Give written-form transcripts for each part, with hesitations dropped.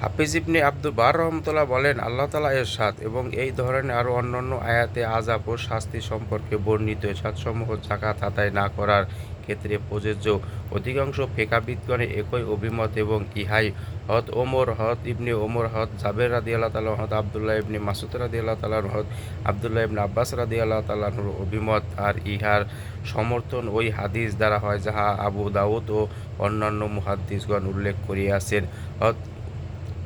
হাফিজ ইবনে আব্দুল বার রহমতুল্লাহ বলেন, আল্লাহ তাআলা এরশাদ এবং এই ধরনের আরও অন্যান্য আয়াতে আযাব ও শাস্তি সম্পর্কে বর্ণিত এরশাদসমূহ যাকাত আদায় না করার ক্ষেত্রে প্রযোজ্য। অধিকাংশ ফিকহাবিদগণের একই অভিমত এবং ইহাই হযরত ওমর, হযরত ইবনে ওমর, হযরত জাবের রাদিয়াল্লাহু তাআলা, হযরত আব্দুল্লাহ ইবনে মাসউদ রাদিয়াল্লাহু তাআলা, হযরত আব্দুল্লাহ ইবনে আব্বাস রাদিয়াল্লাহু তাআলার অভিমত। আর ইহার সমর্থন ওই হাদিস দ্বারা হয় যাহা আবু দাউদ ও অন্যান্য মুহাদ্দিসগণ উল্লেখ করিয়াছেন।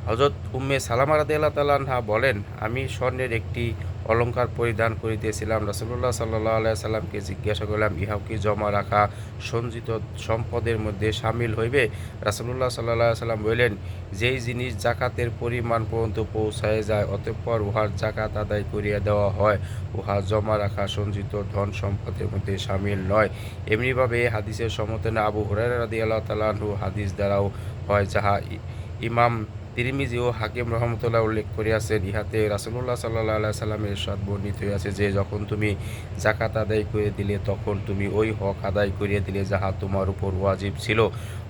হযরত উম্মে সালামা রাদিয়াল্লাহু তাআলা আনহা বলেন, আমি স্বর্ণের একটি অলঙ্কার পরিধান করিতেছিলাম। রাসূলুল্লাহ সাল্লাল্লাহু আলাইহি সাল্লামকে জিজ্ঞাসা করলাম, ইহাও কি জমা রাখা সঞ্চিত সম্পদের মধ্যে শামিল হইবে? রাসূলুল্লাহ সাল্লাল্লাহু আলাইহি সাল্লাম বলিলেন, যেই জিনিস জাকাতের পরিমাণ পর্যন্ত পৌঁছায় যায় অতঃপর উহার জাকাত আদায় করিয়া দেওয়া হয়, উহা জমা রাখা সঞ্চিত ধন সম্পদের মধ্যে শামিল নয়। এমনিভাবে এই হাদিসের সমর্থনে আবু হুরায়রা রাদিয়াল্লাহু তাআলা আনহু হাদিস দ্বারাও হয়, যাহা ইমাম তিরমিজি ও হাকিম রহমতুল্লাহ উল্লেখ করিয়াছেন। ইহাতে রাসূলুল্লাহ সাল্লাল্লাহু আলাইহি সাল্লামের ইরশাদ বর্ণিত হইয়াছে যে, যখন তুমি যাকাত আদায় করিয়া দিলে তখন তুমি ওই হক আদায় করিয়া দিলে যাহা তোমার উপর ওয়াজিব ছিল।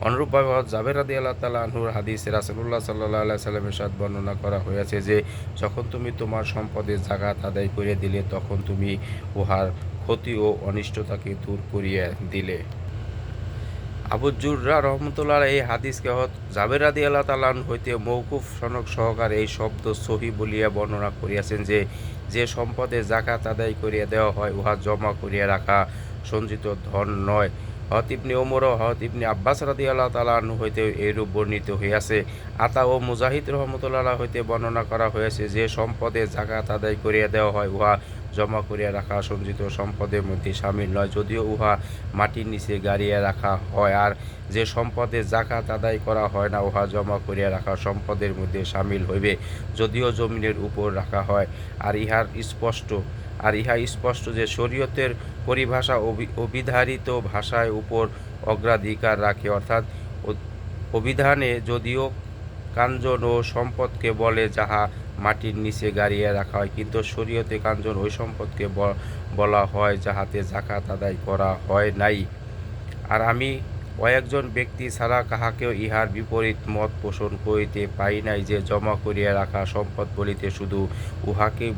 অনুরূপভাবে হযরত জাবের রাদিয়াল্লাহু তাআলা আনহুর হাদিসে রাসূলুল্লাহ সাল্লাল্লাহু আলাইহি সাল্লামের ইরশাদ বর্ণনা করা হইয়াছে যে, যখন তুমি তোমার সম্পদের যাকাত আদায় করিয়া দিলে তখন তুমি উহার ক্ষতি ও অনিষ্টতাকে দূর করিয়া দিলে। আবু যুররা রহমতুল্লাহ এই হাদিসকে জাবের রাদিয়াল্লাহু তাআলা আনহু হইতে মওকুফ সনদ সহকারে এই শব্দ সহি বলিয়া বর্ণনা করিয়াছেন যে, যে সম্পদে যাকাত আদায় করিয়া দেওয়া হয় উহা জমা করিয়া রাখা সঞ্চিত ধন নয়। হযরত ইবনে ওমর ও হযরত ইবনে আব্বাস রাদিয়াল্লাহু তাআলা আনহু হইতে এইরূপ বর্ণিত হইয়াছে। আতা ও মুজাহিদ রহমতুল্লাহ হইতে বর্ণনা করা হয়েছে যে সম্পদে যাকাত আদায় করিয়া দেওয়া হয় উহা জমা করিয়া রাখা সঞ্চিত সম্পদের মধ্যে শামিল নয়, যদিও উহা মাটির নিচে গাড়িয়া রাখা হয়। আর যে সম্পদে যাকাত আদায় করা হয় না উহা জমা করিয়া রাখা সম্পদের মধ্যে শামিল হইবে, যদিও জমিনের উপর রাখা হয়। ইহা স্পষ্ট যে শরীয়তের পরিভাষা অবিধারিত ভাষার উপর অগ্রাধিকার রাখে, অর্থাৎ অভিধানে যদিও কাঞ্চন ও সম্পদকে বলে যাহা মাটির নিচে গাড়িয়া রাখা হয়, কিন্তু শরীয়তে কাঞ্চন ওই সম্পদকে বলা হয় যাহাতে যাকাত আদায় করা হয় নাই। আর আমি কয়েকজন ব্যক্তি ছাড়া কাহাকেও ইহার বিপরীত মত পোষণ করিতে পাই নাই যে, জমা করিয়া রাখা সম্পদ বলিতে শুধু উহাকেই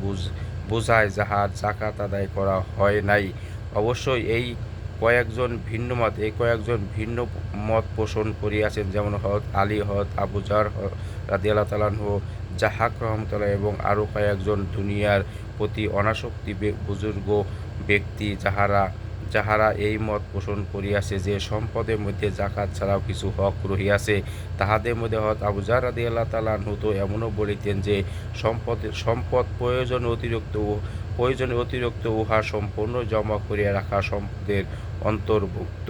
বুঝায় যাহার যাকাত আদায় করা হয় নাই। অবশ্যই এই কয়েকজন ভিন্ন মত পোষণ করিয়াছেন, যেমন হযরত আলী, হযরত আবু যর রাদিয়াল্লাহু তাআলা আনহু, জাহাক রহমতুল্লাহ এবং আরও কয়েকজন দুনিয়ার প্রতি অনাসক্তি বুজুর্গ ব্যক্তি যাহারা এই মত পোষণ করিয়াছে যে সম্পদের মধ্যে যাকাত ছাড়াও কিছু হক রহিয়াছে। তাহাদের মধ্যে হযরত আবু যর রাদিয়াল্লাহু তাআলা আনহু তো এমনও বলিতেন যে, সম্পদ প্রয়োজনে অতিরিক্ত উহা সম্পূর্ণ জমা করিয়া রাখা সম্পদের অন্তর্ভুক্ত।